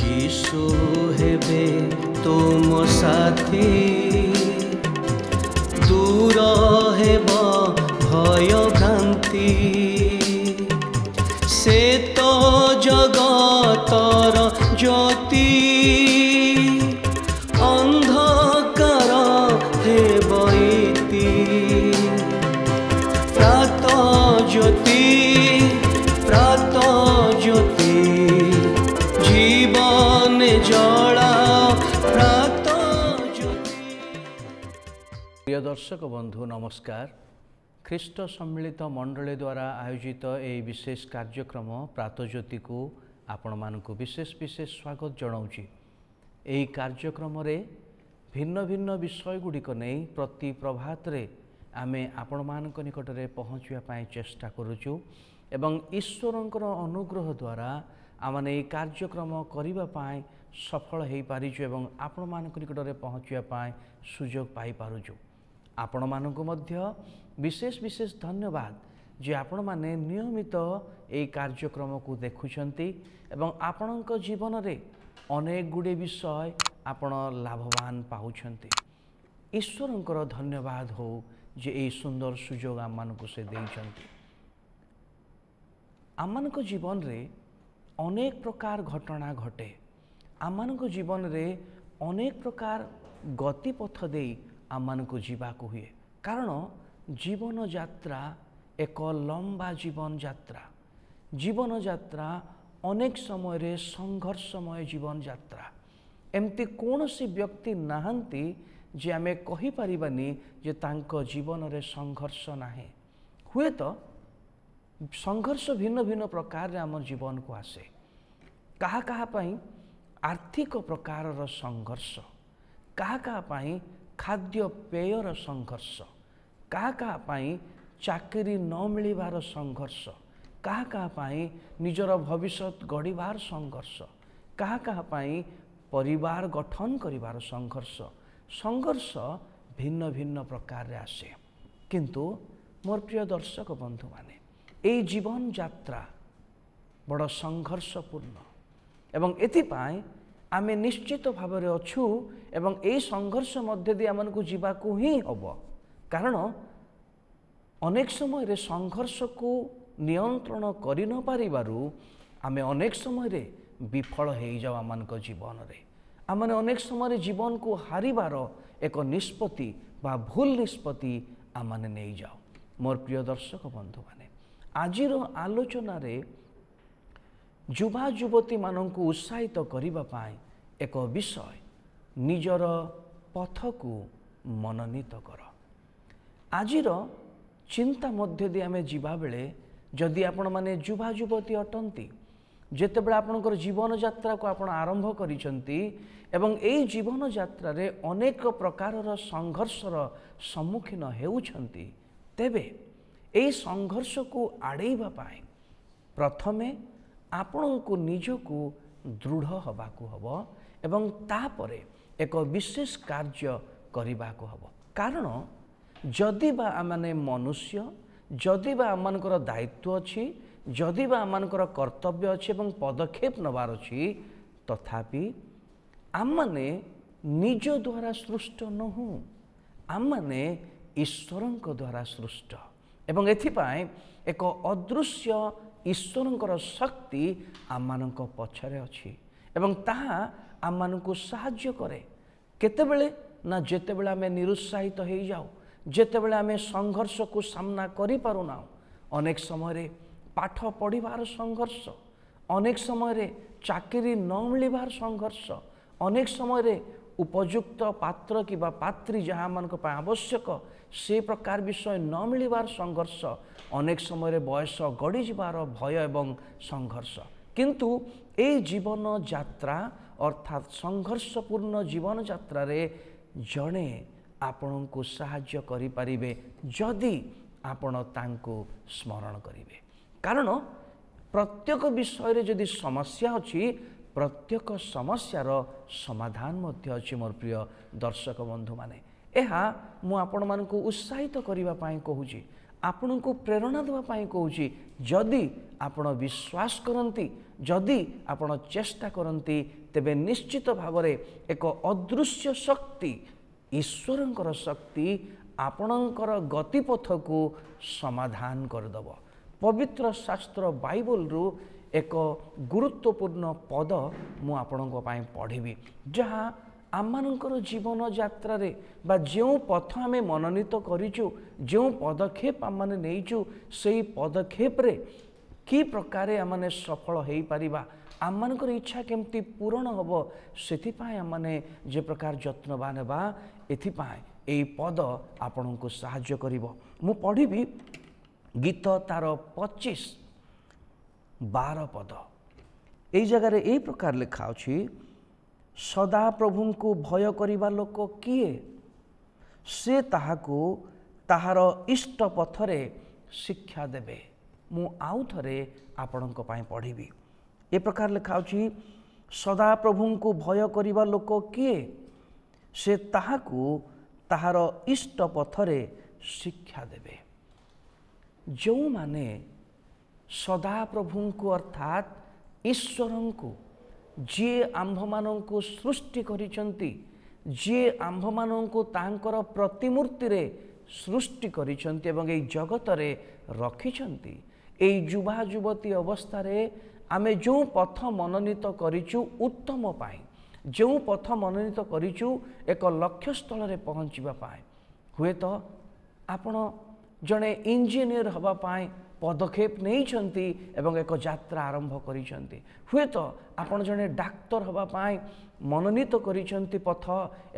यीशु हेबे तुम साथी दूर हेब भय भ्रांति से तो जगतर ज्योति अंधकार हेब इति प्रात ज्योति जीवन जला प्रात ज्योति। प्रिय दर्शक बंधु नमस्कार। ख्रीष्ट सम्मिलित मंडली द्वारा आयोजित यह विशेष कार्यक्रम प्रातज्योति को आपण मानक विशेष विशेष स्वागत जनाऊँगी। यही कार्यक्रम रे भिन्न भिन्न विषय गुड़िक नहीं प्रति प्रभात रे आमे आपण मानक निकट में पहुँचापी चेष्टा करुचु एवं ईश्वरंकर अनुग्रह द्वारा आमने ये कार्यक्रम करने सफल हो पारिचु एवं आपण मानक निकट में पहुँचापी सुजोग पाई पारुचु। आपण मानक मध्य विशेष विशेष धन्यवाद जे आपण माने नियमित ये कार्यक्रम को देखुछंती एवं आपणक जीवन रे अनेक गुड़े विषय आपण लाभवान पाउछंती। ईश्वरंकर धन्यवाद हो जे ये सुंदर सुजोग आम मानक से देइछंती। आम मानक जीवन रे अनेक प्रकार घटना घटे। आम मानक जीवन रे अनेक प्रकार गतिपथ दे आम मानक जीवाक हुए कारण जीवन यात्रा एक लंबा जीवन यात्रा। जीवन यात्रा अनेक समय रे संघर्षमय जीवन यात्रा। एमती कौन सी व्यक्ति नहांती जे आमे कहि परिबानी जे तांको जीवन रे संघर्ष नाही। हुए तो संघर्ष भिन्न भिन्न प्रकार रे आम जीवन को आसे। कहा कहा पाई आर्थिक प्रकार संघर्ष, कहा कहा पाई खाद्य पेयर संघर्ष, कहा कहा पाई चाकरी न मिलिबार संघर्ष, कहा कहा पाई निजर भविष्य गढ़िबार संघर्ष, कहा कहा पाई परिवार गठन करिबार संघर्ष। संघर्ष भिन्न भिन्न प्रकार रे आसे। किंतु मोर प्रिय दर्शक बंधु माने ए जीवन यात्रा बड़ संघर्षपूर्ण एवं एथिपाई आमे निश्चित भाव में अच्छु एवं ए संघर्ष मध्य दे आमन को जीवाकू ही हब। कारण अनेक समय रे संघर्ष को नियंत्रण करि न पारिबारु आमे अनेक समय रे विफल हो जाओ आम जीवन रे। आमने अनेक समय रे जीवन को हारिबार एक निष्पत्ति बा भूल निष्पत्ति आमने नहीं जाओ। मोर प्रिय दर्शक बंधु माने आजिर आलोचना रे युवा युवती मानक उत्साहित करिबा पाई एक विषय निजर पथ को मनोनीत कर। आजिर चिंता मध्य दे आमे जीवा बेले जदि आपण माने युवा युवती अटंती जेतेबेले आपणकर जीवन यात्रा को आपण आरंभ करिसंती एवं एई जीवन यात्रा रे अनेक प्रकारर संघर्षर सम्मुखीन हेउछंती तेबे एई संघर्ष को आड़ेइबा पाई प्रथमे आपण को निजको दृढ़ हबाकू हबो एवं तापरे एक विशेष कार्य करिबाकू हबो। कारण जदि बा आमने मनुष्य जदि बा आमनकर दायित्व अछि जदि बा आमनकर कर्तव्य अछि एवं पदक्षेप नबार अछि तथापि आमने निज द्वारा सृष्ट नहु आमने ईश्वरंक द्वारा सृष्ट एवं एथिपाई एक अदृश्य ईश्वरंकर शक्ति आममानक पछरे अछि एवं ताहा आममानकु साहाय्य करे। केतेबेले ना जेतेबेले आमे निरुत्साहित हो जाऊ जेतेबेले आमे संघर्ष को सामना करि पारुना अनेक समय रे पाठ पढ़िबार संघर्ष, अनेक समय रे चाकरी न मिलिबार संघर्ष, अनेक समय रे उपयुक्त पात्र किबा पात्री जहाँ मानक पाए आवश्यक से प्रकार विषय न मिलिबार संघर्ष, अनेक समय रे बयस गड़ी जिबार भय एवं संघर्ष। किंतु ए जीवन यात्रा अर्थात संघर्षपूर्ण जीवन यात्रा रे जणे आपण को साहाय्य करि परिबे जदि आपण तांको स्मरण करिवे। कारण प्रत्येक विषय रे जदि समस्या अछि प्रत्येक समस्यार समाधान मध्य अछि। मोर प्रिय दर्शक बंधु माने एहा मु आपण मानकु उत्साहित करिबा पाई कहूची ଆପଣଙ୍କୁ ପ୍ରେରଣା ଦେବା ପାଇଁ କହୁଛି। ଯଦି ଆପଣ ବିଶ୍ୱାସ କରନ୍ତି, ଯଦି ଆପଣ ଚେଷ୍ଟା କରନ୍ତି, ତେବେ ନିଶ୍ଚିତ ଭାବରେ ଏକ ଅଦୃଶ୍ୟ ଶକ୍ତି, ଈଶ୍ୱରଙ୍କର ଶକ୍ତି ଆପଣଙ୍କର ଗତିପଥକୁ ସମାଧାନ କରିଦେବ। ପବିତ୍ର ଶାସ୍ତ୍ର ବାଇବଲରୁ ଏକ ଗୁରୁତ୍ୱପୂର୍ଣ୍ଣ ପଦ ମୁଁ ଆପଣଙ୍କ ପାଇଁ ପଢ଼ିବି, ଯାହା ଆମମାନଙ୍କର ଜୀବନ ଯାତ୍ରାରେ ବା ଯେଉଁ ପଥ ଆମେ ମନୋନୀତ କରିଛୁ, ଯେଉଁ ପଦକ୍ଷେପ ଆମମାନେ ନେଇଛୁ, ସେହି ପଦକ୍ଷେପରେ କି ପ୍ରକାରେ ଆମମାନେ ସଫଳ ହୋଇପାରିବା, ଆମମାନଙ୍କର ଇଚ୍ଛା କେମିତି ପୂରଣ ହେବ, ସେଥିପାଇଁ ଆମମାନେ ଯେ ପ୍ରକାର ଯତ୍ନବାନ ହେବା, ଏଥିପାଇଁ ଏହି ପଦ ଆପଣଙ୍କୁ ସାହାଯ୍ୟ କରିବ। ମୁଁ ପଢ଼ିବି ଗୀତ ତାର 25-12 ପଦ। এই ଜାଗାରେ ଏହି ପ୍ରକାର ଲେଖା ଅଛି, ସଦାପ୍ରଭୁଙ୍କୁ ଭୟ କରିବା ଲୋକ କିଏ? ସେ ତାହାକୁ ତାହାର ଇଷ୍ଟ ପଥରେ ଶିକ୍ଷା ଦେବେ। ମୁଁ ଆଉ ଥରେ ଆପଣଙ୍କ ପାଇଁ ପଢ଼ିବି। ଏ ପ୍ରକାର ଲେଖା ଅଛି, ସଦାପ୍ରଭୁଙ୍କୁ ଭୟ କରିବା ଲୋକ କିଏ? ସେ ତାହାକୁ ତାହାର ଇଷ୍ଟ ପଥରେ ଶିକ୍ଷା ଦେବେ। ଯେଉଁମାନେ ସଦାପ୍ରଭୁଙ୍କୁ ଅର୍ଥାତ୍ ଈଶ୍ୱରଙ୍କୁ, ଯିଏ ଆମ୍ଭମାନଙ୍କୁ ସୃଷ୍ଟି କରିଛନ୍ତି, ଯିଏ ଆମ୍ଭମାନଙ୍କୁ ତାଙ୍କର ପ୍ରତିମୂର୍ତ୍ତିରେ ସୃଷ୍ଟି କରିଛନ୍ତି ଏବଂ ଏହି ଜଗତରେ ରଖିଛନ୍ତି, ଏହି ଯୁବା ଯୁବତୀ ଅବସ୍ଥାରେ ଆମେ ଯେଉଁ ପଥ ମନୋନୀତ କରିଛୁ ଉତ୍ତମ ପାଇଁ, ଯେଉଁ ପଥ ମନୋନୀତ କରିଛୁ ଏକ ଲକ୍ଷ୍ୟସ୍ଥଳରେ ପହଞ୍ଚିବା ପାଇଁ, ହୁଏତ ଆପଣ ଜଣେ ଇଞ୍ଜିନିୟର ହେବା ପାଇଁ ପଦକ୍ଷେପ ନେଇଛନ୍ତି ଏବଂ ଏକ ଯାତ୍ରା ଆରମ୍ଭ କରିଛନ୍ତି, ହୁଏତ ଆପଣ ଜଣେ ଡାକ୍ତର ହେବା ପାଇଁ ମନୋନୀତ କରିଛନ୍ତି ପଥ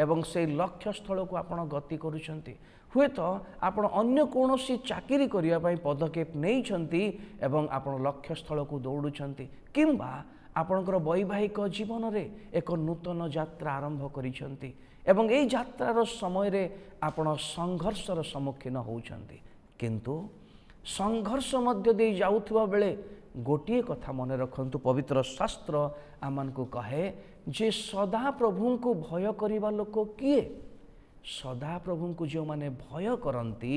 ଏବଂ ସେହି ଲକ୍ଷ୍ୟସ୍ଥଳକୁ ଆପଣ ଗତି କରୁଛନ୍ତି, ହୁଏତ ଆପଣ ଅନ୍ୟ କୌଣସି ଚାକିରି କରିବା ପାଇଁ ପଦକ୍ଷେପ ନେଇଛନ୍ତି ଏବଂ ଆପଣ ଲକ୍ଷ୍ୟସ୍ଥଳକୁ ଦୌଡ଼ୁଛନ୍ତି, କିମ୍ବା ଆପଣଙ୍କର ବୈବାହିକ ଜୀବନରେ ଏକ ନୂତନ ଯାତ୍ରା ଆରମ୍ଭ କରିଛନ୍ତି ଏବଂ ଏହି ଯାତ୍ରାର ସମୟରେ ଆପଣ ସଂଘର୍ଷର ସମ୍ମୁଖୀନ ହେଉଛନ୍ତି। କିନ୍ତୁ ସଂଘର୍ଷ ମଧ୍ୟ ଦେଇ ଯାଉଥିବା ବେଳେ ଗୋଟିଏ କଥା ମନେ ରଖନ୍ତୁ, ପବିତ୍ର ଶାସ୍ତ୍ର ଆମମାନଙ୍କୁ କହେ ଯେ ସଦାପ୍ରଭୁଙ୍କୁ ଭୟ କରିବା ଲୋକ କିଏ? ସଦାପ୍ରଭୁଙ୍କୁ ଯେଉଁମାନେ ଭୟ କରନ୍ତି,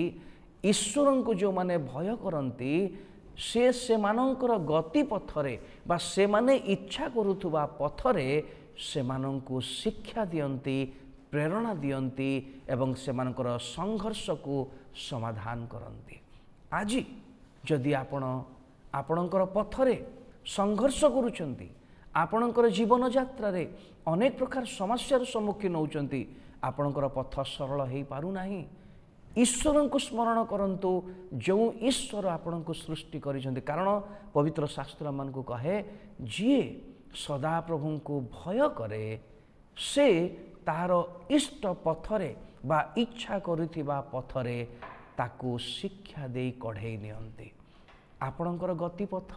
ଈଶ୍ୱରଙ୍କୁ ଯେଉଁମାନେ ଭୟ କରନ୍ତି, ସେ ସେମାନଙ୍କର ଗତିପଥରେ ବା ସେମାନେ ଇଚ୍ଛା କରୁଥିବା ପଥରେ ସେମାନଙ୍କୁ ଶିକ୍ଷା ଦିଅନ୍ତି, ପ୍ରେରଣା ଦିଅନ୍ତି ଏବଂ ସେମାନଙ୍କର ସଂଘର୍ଷକୁ ସମାଧାନ କରନ୍ତି। ଆଜି ଯଦି ଆପଣ ଆପଣଙ୍କର ପଥରେ ସଂଘର୍ଷ କରୁଛନ୍ତି, ଆପଣଙ୍କର ଜୀବନଯାତ୍ରାରେ ଅନେକ ପ୍ରକାର ସମସ୍ୟାର ସମ୍ମୁଖୀନ ହେଉଛନ୍ତି, ଆପଣଙ୍କର ପଥ ସରଳ ହୋଇପାରୁନାହିଁ, ଈଶ୍ୱରଙ୍କୁ ସ୍ମରଣ କରନ୍ତୁ, ଯେଉଁ ଈଶ୍ୱର ଆପଣଙ୍କୁ ସୃଷ୍ଟି କରିଛନ୍ତି। କାରଣ ପବିତ୍ର ଶାସ୍ତ୍ର ଆମମାନଙ୍କୁ କହେ, ଯିଏ ସଦାପ୍ରଭୁଙ୍କୁ ଭୟ କରେ ସେ ତାହାର ଇଷ୍ଟ ପଥରେ ବା ଇଚ୍ଛା କରୁଥିବା ପଥରେ ତାକୁ ଶିକ୍ଷା ଦେଇ କଢ଼େଇ ନିଅନ୍ତି। ଆପଣଙ୍କର ଗତିପଥ,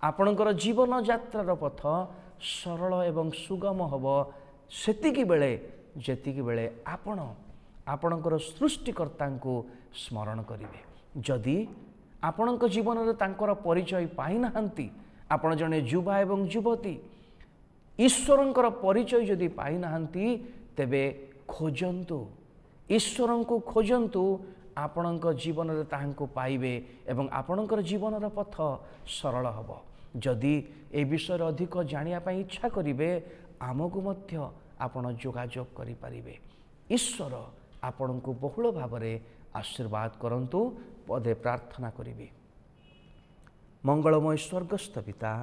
ଆପଣଙ୍କର ଜୀବନଯାତ୍ରାର ପଥ ସରଳ ଏବଂ ସୁଗମ ହେବ ସେତିକିବେଳେ ଯେତିକିବେଳେ ଆପଣ ଆପଣଙ୍କର ସୃଷ୍ଟିକର୍ତ୍ତାଙ୍କୁ ସ୍ମରଣ କରିବେ। ଯଦି ଆପଣଙ୍କ ଜୀବନରେ ତାଙ୍କର ପରିଚୟ ପାଇନାହାନ୍ତି, ଆପଣ ଜଣେ ଯୁବା ଏବଂ ଯୁବତୀ ଈଶ୍ୱରଙ୍କର ପରିଚୟ ଯଦି ପାଇନାହାନ୍ତି, ତେବେ ଖୋଜନ୍ତୁ, ଈଶ୍ୱରଙ୍କୁ ଖୋଜନ୍ତୁ, ଆପଣଙ୍କ ଜୀବନରେ ତାହାଙ୍କୁ ପାଇବେ ଏବଂ ଆପଣଙ୍କର ଜୀବନର ପଥ ସରଳ ହେବ। ଯଦି ଏ ବିଷୟରେ ଅଧିକ ଜାଣିବା ପାଇଁ ଇଚ୍ଛା କରିବେ, ଆମକୁ ମଧ୍ୟ ଆପଣ ଯୋଗାଯୋଗ କରିପାରିବେ। ଈଶ୍ୱର ଆପଣଙ୍କୁ ବହୁଳ ଭାବରେ ଆଶୀର୍ବାଦ କରନ୍ତୁ। ପଦେ ପ୍ରାର୍ଥନା କରିବି। ମଙ୍ଗଳମୟ ସ୍ୱର୍ଗସ୍ଥ ପିତା,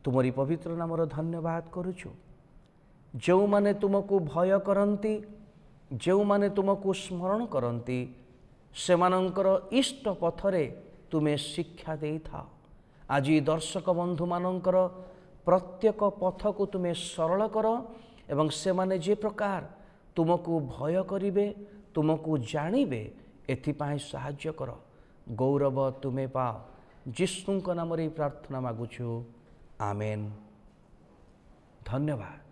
ତୁମରି ପବିତ୍ର ନାମର ଧନ୍ୟବାଦ କରୁଛୁ। ଯେଉଁମାନେ ତୁମକୁ ଭୟ କରନ୍ତି, ଯେଉଁମାନେ ତୁମକୁ ସ୍ମରଣ କରନ୍ତି, ସେମାନଙ୍କର ଇଷ୍ଟ ପଥରେ ତୁମେ ଶିକ୍ଷା ଦେଇଥାଅ। ଆଜି ଦର୍ଶକ ବନ୍ଧୁମାନଙ୍କର ପ୍ରତ୍ୟେକ ପଥକୁ ତୁମେ ସରଳ କର ଏବଂ ସେମାନେ ଯେ ପ୍ରକାର ତୁମକୁ ଭୟ କରିବେ, ତୁମକୁ ଜାଣିବେ, ଏଥିପାଇଁ ସାହାଯ୍ୟ କର। ଗୌରବ ତୁମେ ପାଅ। ଯୀଶୁଙ୍କ ନାମରେ ପ୍ରାର୍ଥନା ମାଗୁଛୁ, ଆମେନ୍। ଧନ୍ୟବାଦ।